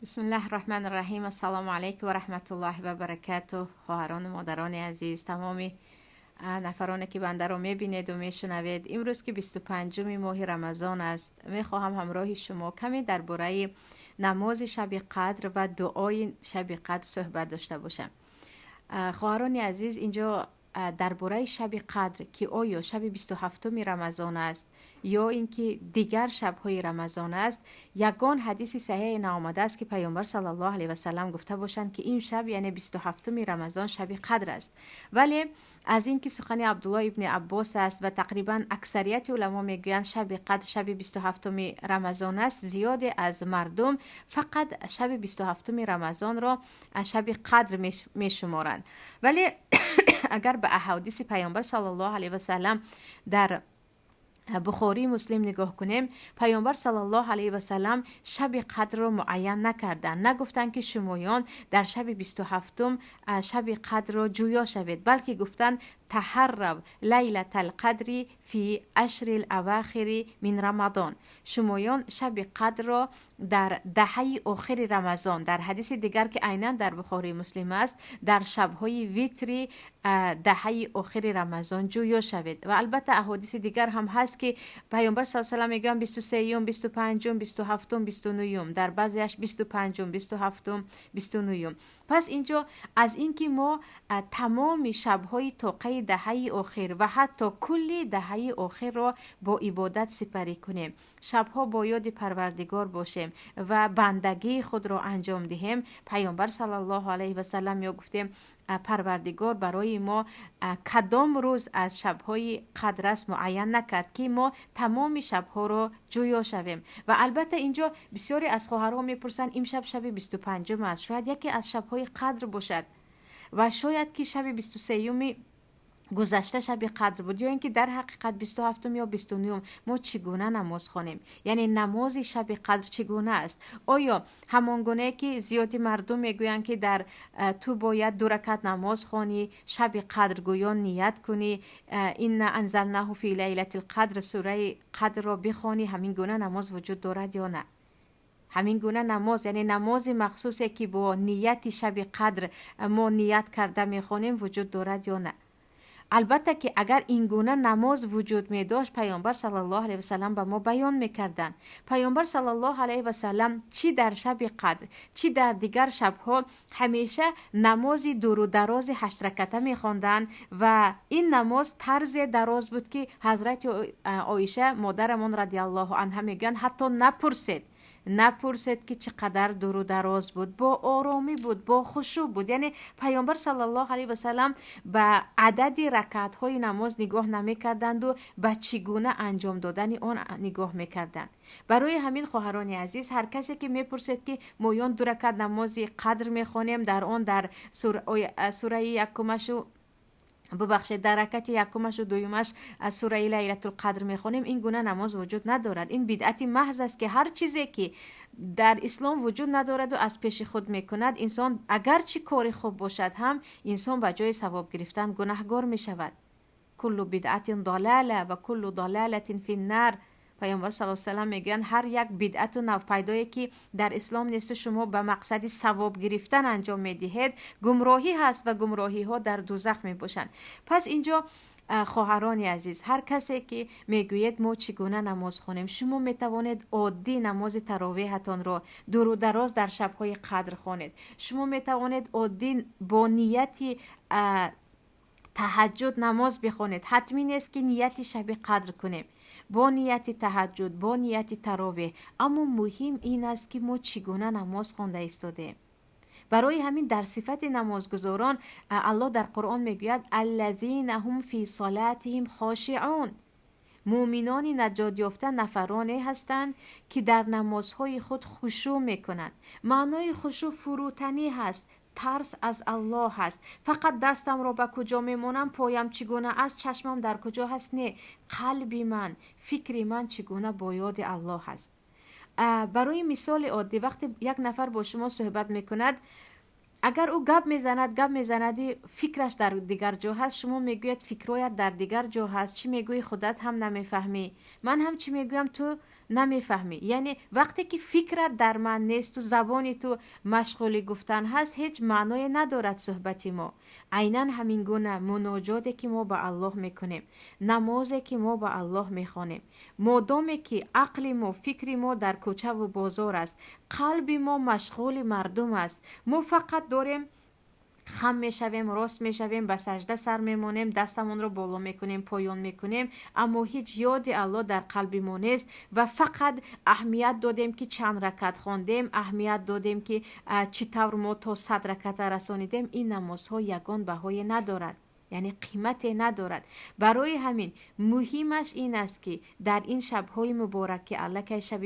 بسم الله الرحمن الرحیم. السلام علیکم و رحمت الله و برکاته. خواهران و مادران عزیز، تمامی نفرانی که بنده رو میبینید و میشنوید، امروز که 25 ماه رمضان است، میخواهم همراه شما کمی درباره نماز شب قدر و دعای شب قدر صحبت داشته باشم. خواهران عزیز، اینجا درباره شب قدر که آیا شب 27 رمضان است یا اینکه دیگر شب‌های رمضان است، یگان حدیث صحیح نآمده است که پیامبر صلی الله علیه و سلم گفته باشند که این شب یعنی 27 رمضان شب قدر است. ولی از اینکه سخن عبدالله ابن عباس است و تقریبا اکثریت علما میگویند شب قدر شب 27 رمضان است، زیاد از مردم فقط شب 27 رمضان را شب قدر میشمارند. ولی اگر به احادیث پیامبر صلی الله علیه و سلم در بخاری مسلم نگاه کنیم، پیامبر صلی الله علیه و سلم شب قدر رو معین نکردن، نگفتن که شمایان در شب 27 شب قدر رو جویا شوید، بلکه گفتن تحروا لیلة القدر فی عشر الاواخر من رمضان، شمایان شب قدر را در دهه آخر رمضان، در حدیث دیگر که عیناً در بخاری مسلم است، در شبهای ویتری دهه آخر رمضان جویا شوید. و البته احادیث دیگر هم هست که پیامبر صلی الله علیه و سلم میگن 23 25 27 29، در بعضیش 25 27 29. پس اینجا از اینکه ما تمام شبهای توقع دهه آخر و حتی کلی دهه آخر را با عبادت سپری کنیم، شبها با یاد پروردگار باشیم و بندگی خود را انجام دهیم. پیامبر صلی الله علیه و سلم یا گفتیم پروردگار برای ما کدام روز از شبهای قدر است معین نکرد که ما تمام شبها را جویا شویم. و البته اینجا بسیاری از خواهرها میپرسن این شب شب 25 است، شاید یکی از شبهای قدر باشد و شاید که شب 23 گذشته شب قدر بود، یا اینکه در حقیقت 27 یا 29 ما چگونه نماز خوانیم، یعنی نماز شب قدر چگونه است؟ آیا همان گونه که زیادی مردم میگویند که در تو باید 2 رکعت نماز خوانی، شب قدر گویا نیت کنی، این انزلناه فی لیلة القدر، سوره قدر را بخوانی، همین گونه نماز وجود دارد یا نه؟ همین گونه نماز یعنی نماز مخصوصی که با نیت شب قدر ما نیت کرده میخوانیم وجود دارد یا نه؟ البته که اگر این گونه نماز وجود می داشت، پیامبر صلی الله علیه و سلم به ما بیان میکردند. پیامبر صلی الله علیه و سلم چی در شب قدر چی در دیگر شبها همیشه نماز دور و دراز 8 رکعته میخواندند و این نماز طرز دراز بود که حضرت عایشه مادرمان رضی الله عنها میگن حتی نپرسید که چقدر دور و دراز بود، با آرامی بود، با خشوع بود. یعنی پیامبر صلی الله علیه و سلم به عدد رکعت های نماز نگاه نمی کردند و به چگونه انجام دادن آن نگاه می کردند. برای همین خواهران عزیز، هر کسی که میپرسید که مایان 2 رکعت نماز قدر میخوانیم، در آن در سوره یکمش ببخشید در رکعت یکمش و دویمش از سوره لیلة القدر میخونیم، این گونه نماز وجود ندارد. این بدعت محض است که هر چیزی که در اسلام وجود ندارد و از پیش خود میکند، انسان اگر چی کاری خوب باشد هم انسان به جای ثواب گرفتن گناهگار میشود. کل بدعت ضلاله و کل ضلاله فی النار. پیامبر صلی الله علیه و سلم میگن هر یک بدعت و نوپیدایی که در اسلام نیست شما به مقصد ثواب گرفتن انجام میدهید، گمراهی هست و گمراهی ها در دوزخ میباشند. پس اینجا خواهران عزیز، هر کسی که میگوید ما چگونه نماز خونیم، شما میتوانید عادی نماز تراویحتان را دور و دراز در شبهای قدر خوانید. شما میتوانید عادی با نیتی تهجد نماز بخونید. حتمی نیست که نیتی شب قدر کنیم، با نیت تهجد، با نیت تراویح، اما مهم این است که ما چگونه نماز خوانده ایستادیم. برای همین در صفت نمازگزاران الله در قرآن میگوید الذین هم فی صلاتهم خاشعون، مؤمنان نجات یافته نفرانی هستند که در نمازهای خود خشوع میکنند. معنای خشوع فروتنی هست، ترس از الله هست. فقط دستم را به کجا میمونم، پایم چگونه است، چشمم در کجا هست، نه، قلبی من، فکر من چگونه با یاد الله هست. برای مثال عادی، وقتی یک نفر با شما صحبت میکند، اگر او گپ میزند فکرش در دیگر جا هست، شما میگوید فکرایت در دیگر جا هست، چی میگوی خودت هم نمیفهمی، من هم چی میگویم تو نمیفهمی. یعنی وقتی که فکرت در من نیست و زبانی تو مشغول گفتن هست، هیچ معنای ندارد صحبتی ما. عیناً همین گونه مناجاتی که ما با الله میکنیم، نمازی که ما با الله میخوانیم، مادامی که عقل ما، فکر ما در کوچه و بازار است، قلب ما مشغول مردم است، ما فقط داریم خم میشویم، راست میشویم، به سجده سر میمونیم، دستمون رو بالا میکنیم، پایان میکنیم، اما هیچ یاد الله در قلب ما نیست و فقط اهمیت دادیم که چند رکعت خواندیم، اهمیت دادیم که چطور ما تا 100 رکعت رسانیدیم. این نمازها یگان بهای ندارد، یعنی قیمتی ندارد. برای همین مهمش این است که در این شبهای مبارک که الکی شب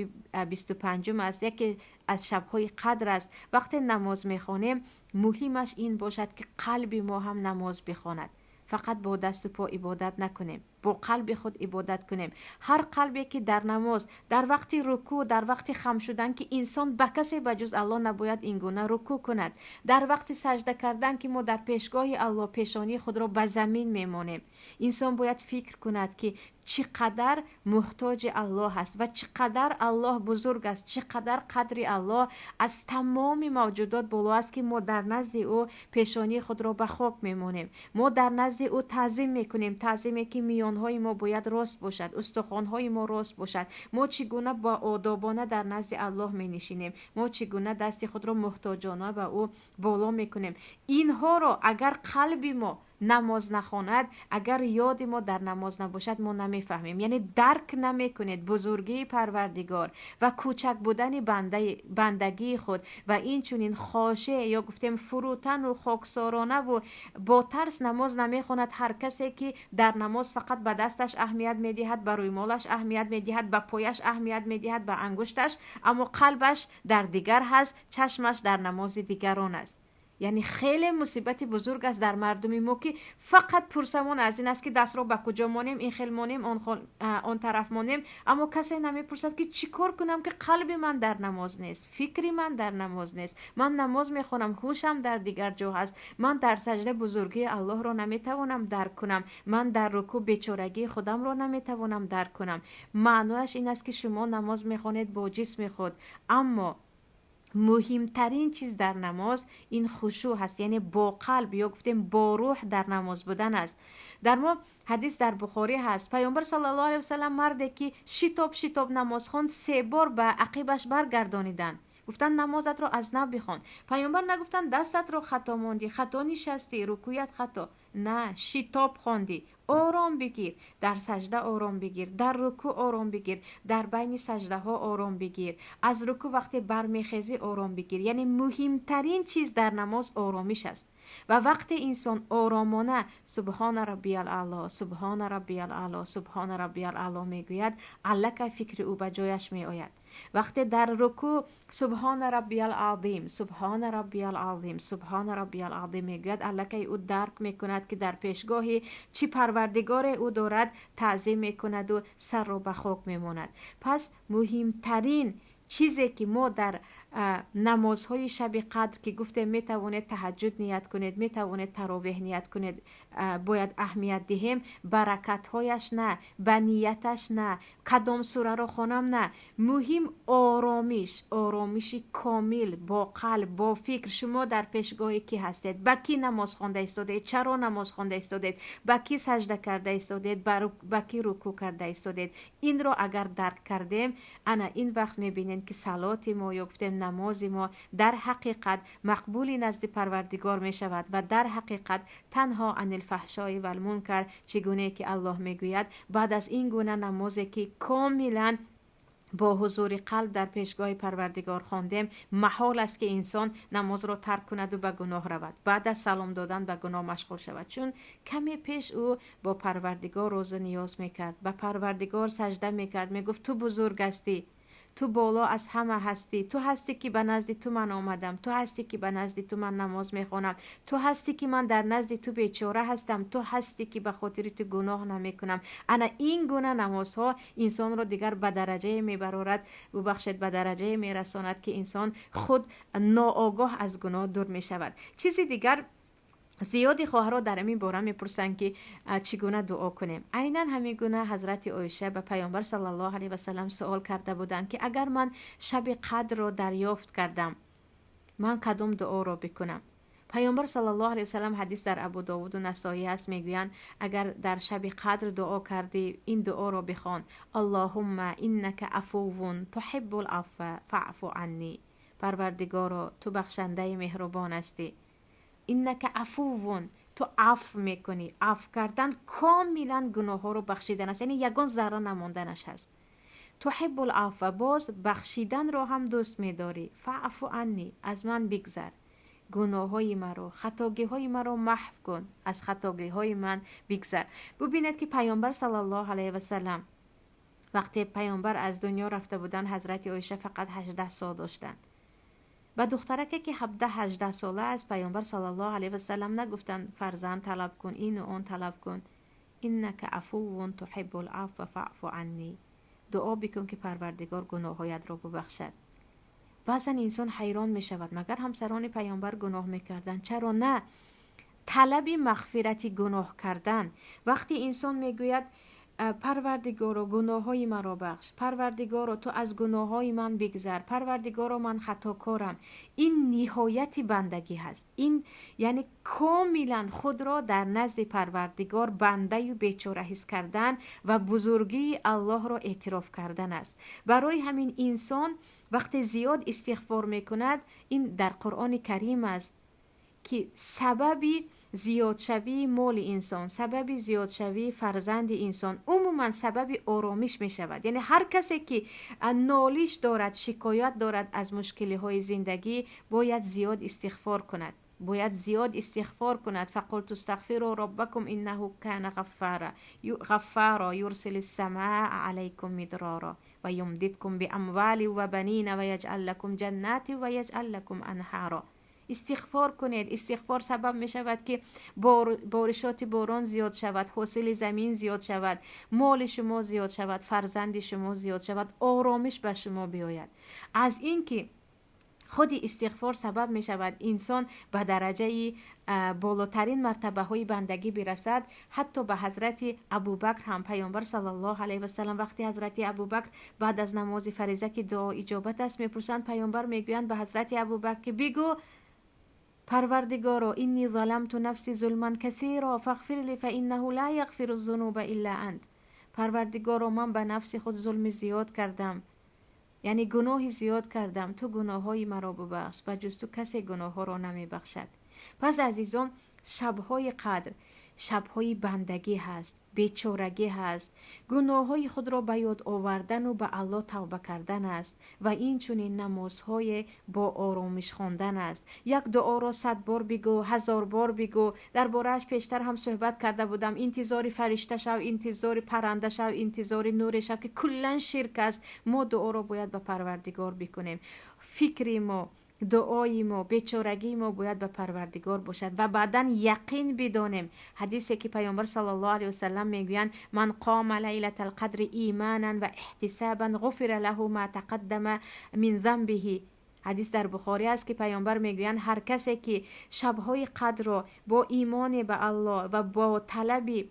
25 است، یکی از شبهای قدر است، وقتی نماز میخوانیم مهمش این باشد که قلب ما هم نماز بخواند. فقط با دست و پا عبادت نکنیم، با قلب خود عبادت کنیم. هر قلبی که در نماز، در وقت رکوع، در وقت خم شدن که انسان به کسی بجز الله نباید این گونه رکوع کند، در وقت سجده کردن که ما در پیشگاه الله پیشانی خود را به زمین میمانیم، انسان باید فکر کند که چقدر محتاج الله است و چقدر الله بزرگ است، چقدر قدر الله از تمام موجودات بالا است که ما در نزد او پیشانی خود را به خاک میمانیم. ما در نزد او تعظیم میکنیم، تعظیمی که میانهای ما باید راست باشد، استخوانهای ما راست باشد. ما چگونه با آدابانه در نزد الله می نشینیم، ما چگونه دست خود را محتاجانه به او بالا میکنیم. اینها را اگر قلب ما نماز نخواند، اگر یاد ما در نماز نباشد، ما نمیفهمیم. یعنی درک نمیکنید بزرگی پروردگار و کوچک بودن بندگی خود و این چونین خاشع یا گفتیم فروتن و خاکسارانه و با ترس نماز نمیخواند. هر کسی که در نماز فقط به دستش اهمیت میدهد، به روی مالش اهمیت میدهد، به پایش اهمیت میدهد، به انگشتش، اما قلبش در دیگر هست، چشمش در نماز دیگران است. یعنی خیلی مصیبت بزرگ است در مردم ما که فقط پرسمون از این است که دست رو به کجا مانیم، این خیل مانیم، آن طرف مانیم، اما کسی نمیپرسد که چی کار کنم که قلب من در نماز نیست، فکری من در نماز نیست، من نماز میخونم هوشم در دیگر جا هست، من در سجده بزرگی الله رو نمیتوانم درک کنم، من در رکوع بیچارگی خودم رو نمیتوانم درک کنم. معنیش این است که شما نماز میخونید با جسم خود، اما مهمترین چیز در نماز این خشوع هست، یعنی با قلب یا گفتیم با روح در نماز بودن است. در ما حدیث در بخاری هست، پیامبر صلی الله علیه و سلم مردی که شتاب نماز خوند 3 بار به عقیبش برگردانیدن، گفتن نمازت رو از نو بخوان. پیامبر نگفتن دستت رو خطا ماندی، خطا نشستی، رکوعت خطا، نه، شتاب خواندی. آرام بگیر، در سجده آرام بگیر، در رکوع آرام بگیر، در بین سجده ها آرام بگیر، از رکوع وقتی برمیخیزی آرام بگیر. یعنی مهمترین چیز در نماز آرامش است و وقتی انسان آرامانه سبحان ربی الاعلی، سبحان ربی الاعلی، سبحان ربی الاعلی میگوید، الک فکر او به جایش می آید. وقتی در رکوع سبحان ربی العظیم، سبحان ربی العظیم، سبحان ربی العظیم میگوید، الک او درک میکند که در پیشگاه چی پروردگار او دارد تعظیم میکند و سر رو به خاک میماند. پس مهمترین چیزی که ما در نمازهای شب قدر که گفته میتوانید تهجد نیت کنید، میتوانید تراویح نیت کنید، باید اهمیت دهیم. برکتهایش نه، به نیتش نه، کدام سوره رو خونم نه، مهم آرامش کامل با قلب، با فکر. شما در پیشگاهی کی هستید؟ با کی نماز خوانده ایستادید؟ چرا نماز خوانده ایستادید؟ با کی سجده کرده ایستادید؟ با کی رکوع کرده ایستادید؟ این رو اگر درک کردیم، انا این وقت میبینید که صلات ما یا گفتیم نماز ما در حقیقت مقبول نزد پروردگار می شود و در حقیقت تنها عن الفحشاء و المنکر، چگونه که الله میگوید بعد از این گونه نمازی که کاملا با حضور قلب در پیشگاه پروردگار خواندیم، محال است که انسان نماز را ترک کند و به گناه رود، بعد از سلام دادن به گناه مشغول شود. چون کمی پیش او با پروردگار روز نیاز میکرد، به پروردگار سجده میکرد، میگفت تو بزرگ هستی، تو بالا از همه هستی، تو هستی که به نزد تو من آمدم، تو هستی که به نزد تو من نماز میخوانم، تو هستی که من در نزد تو بیچاره هستم، تو هستی که به خاطر تو گناه نمیکنم. انا این گونه نمازها انسان رو دیگر به درجه میبرارد، ببخشید به درجه میرساند که انسان خود ناآگاه از گناه دور میشود. چیزی دیگر زیادی خواهرها در این باره میپرسن که چگونه دعا کنیم. عیناً همین گونه حضرت عایشه به پیامبر صلی الله علیه و سلم سوال کرده بودند که اگر من شب قدر را دریافت کردم من کدام دعا را بکنم؟ پیامبر صلی الله علیه و سلم حدیث در ابو داود و نسائی است، میگویند اگر در شب قدر دعا کردی این دعا را بخوان: اللهم انک عفو تحب العفو فاعف عنی. پروردگارا تو بخشنده مهربان هستی، انک عفو تو عفو میکنی. عفو کردن کاملا گناه ها رو بخشیدن است، یعنی یگان ذره نماندنش هست. تحب العفو باز بخشیدن رو هم دوست میداری. فاعف عنی از من بگذر، گناه های مرا، خطاگی های مرا محو کن، از خطاگی های من بگذر. ببینید که پیامبر صلی الله علیه و سلم وقتی پیامبر از دنیا رفته بودن حضرت عایشه فقط 18 سال داشتند. و دخترکه که 17-18 ساله است پیامبر صلی الله علیه و سلم نگفتن فرزند طلب کن، این و اون طلب کن. انک عفو تحب العفو فاعف عنی. دعا بکن که پروردگار گناهایت را ببخشد. بعضا انسان حیران می شود مگر همسران پیامبر گناه می کردن؟ چرا نه؟ طلب مغفرت گناه کردن. وقتی انسان می گوید پروردگارا گناههای مرا بخش، پروردگارا تو از گناههای من بگذر، پروردگارا من خطاکارم، این نهایت بندگی هست. این یعنی کاملا خود را در نزد پروردگار بنده و بیچاره حس کردن و بزرگی الله را اعتراف کردن است. برای همین انسان وقتی زیاد استغفار میکند، این در قرآن کریم است که سببی زیادشوی مال انسان، سببی زیادشوی فرزند انسان، عموما سببی آرامش می شود. یعنی هر کسی که نالیش دارد، شکایت دارد از مشکلی های زندگی، باید زیاد استغفار کند، باید زیاد استغفار کند. فقلت استغفروا ربکم انه کان غفارا یرسل السماء علیکم مدرارا و یمددکم باموال و بنین و یجعل لکم جنات و یجعل لکم انهارا. استغفار کنید. استغفار سبب می شود که بارشات باران زیاد شود، حاصل زمین زیاد شود، مال شما زیاد شود، فرزند شما زیاد شود، آرامش به شما بیاید. از این که خود استغفار سبب می شود انسان به درجه بالاترین مرتبه های بندگی برسد. حتی به حضرت ابوبکر هم پیامبر صلی الله علیه و سلم وقتی حضرت ابوبکر بعد از نماز فریضه که دعا اجابت است میپرسند، پیامبر میگویند به حضرت ابوبکر که بگو پروردگارا اینی ظلمت نفسی ظلما کثیرا فاغفر لی فانه لا یغفر الذنوب الا انت. پروردگارا من به نفس خود ظلم زیاد کردم، یعنی گناه زیاد کردم، تو گناههای مرا ببخش، و جز تو کسی گناه ها را نمی بخشد. پس عزیزان، شبهای قدر شبهای بندگی هست، بیچارگی هست، گناههای خود را به یاد آوردن و به الله توبه کردن است و این چنین نمازهای با آرامش خواندن است. یک دعا را 100 بار بگو، 1000 بار بگو. درباره‌اش پیشتر هم صحبت کرده بودم. انتظار فرشته شو، انتظار پرنده شو، انتظار نور شو که کلا شرک است. ما دعا را باید به پروردگار بکنیم. فکر ما، دعای ما، بیچارگی ما باید به پروردگار باشد و بعداً یقین بدانیم. حدیثی که پیامبر صلی الله علیه و سلم میگویند من قام لیلة القدر ایمانا و احتسابا غفر له ما تقدم من ذنبه. حدیث در بخاری است که پیامبر میگویند هر کسی که شبهای قدر را با ایمان به الله و با طلب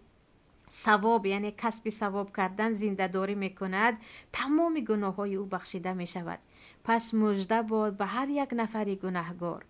ثواب، یعنی کسب ثواب کردن زنده داری میکند، تمام گناه های او بخشیده میشود. پس مژده باد به هر یک نفری گناهگار،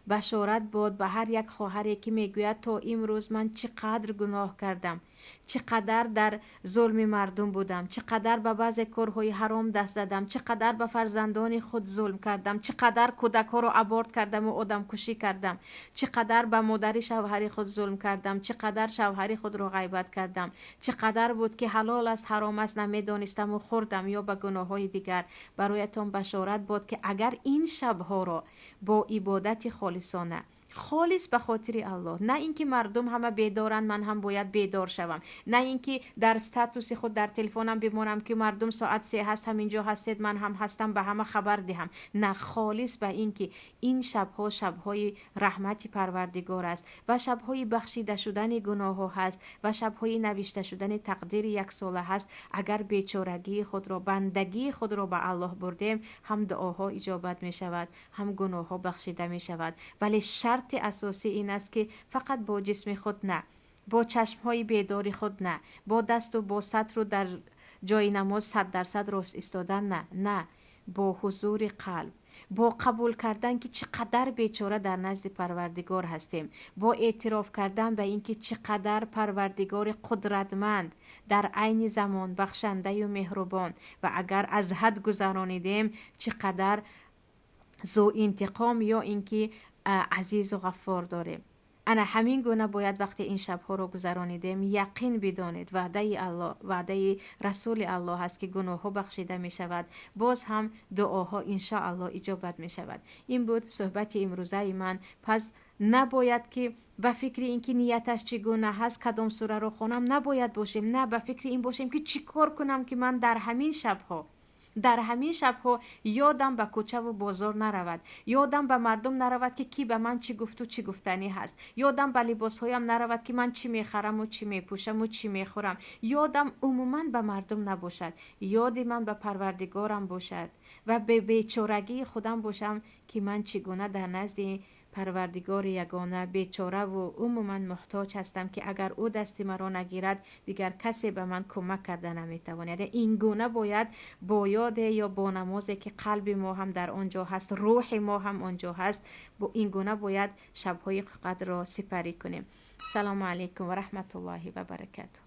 بشارت باد به هر یک خواهری که میگوید تا امروز من چقدر گناه کردم، چقدر در ظلم مردم بودم، چقدر به بعض کارهای حرام دست زدم، چقدر به فرزندان خود ظلم کردم، چقدر کودک ها را ابورت کردم و آدم کشی کردم، چقدر به مادر شوهر خود ظلم کردم، چقدر شوهر خود را غیبت کردم، چقدر بود که حلال است حرام است نمیدانستم و خوردم یا به گناه های دیگر. برایتان بشارت باد که اگر این شبها را با عبادت خالصانه، خالص به خاطر الله، نه اینکه مردم همه بیدارن من هم باید بیدار شوم، نه اینکه در استاتوس خود در تلفنم بمونم که مردم ساعت 3 هست همینجا هستید من هم هستم به همه خبر دهم، نه، خالص به اینکه این شبها شبهای رحمت پروردگار است و شبهای بخشیده شدن گناه ها هست و شبهای نوشته شدن تقدیر یک ساله هست. اگر بیچارگی خود را، بندگی خود را به الله بردیم، هم دعاها اجابت می شود، هم گناه ها بخشیده می شود. ولی شرط شرط اساسی این است که فقط با جسم خود نه، با چشمهای بیداری خود نه، با دست و با سطر رو در جای نماز 100% راست ایستادن نه، با حضور قلب، با قبول کردن که چقدر بیچاره در نزد پروردگار هستیم، با اعتراف کردن به اینکه چقدر پروردگار قدرتمند، در عین زمان بخشنده و مهربان، و اگر از حد گذرانیدیم چقدر ذو انتقام یا اینکه عزیز و غفار داریم. انا همین گونه باید وقتی این شبها رو گذرانیدیم یقین بدانید وعده الله، وعده رسول الله هست که گناه ها بخشیده می شود، باز هم دعاها ان شاء الله اجابت می شود. این بود صحبت امروزه من. پس نباید که به فکر اینکه نیتش چگونه هست کدام سوره رو خونم نباید باشیم، نه به فکر این باشیم که چی کار کنم که من در همین شبها یادم به کوچه و بازار نرود، یادم به مردم نرود که کی به من چی گفت و چی گفتنی هست، یادم به لباس هایم نرود که من چی میخرم و چی میپوشم و چی میخورم، یادم عموما به مردم نباشد، یاد من به پروردگارم باشد و به بیچارگی خودم باشم که من چگونه در نزد پروردگار یگانه بیچاره و عموما محتاج هستم که اگر او دست مرا نگیرد دیگر کسی به من کمک کرده نمیتواند. این گونه باید با یاد یا با نمازی که قلب ما هم در آنجا هست، روح ما هم آنجا هست، با این گونه باید شبهای قدر را سپری کنیم. سلام علیکم و رحمت الله و برکاته.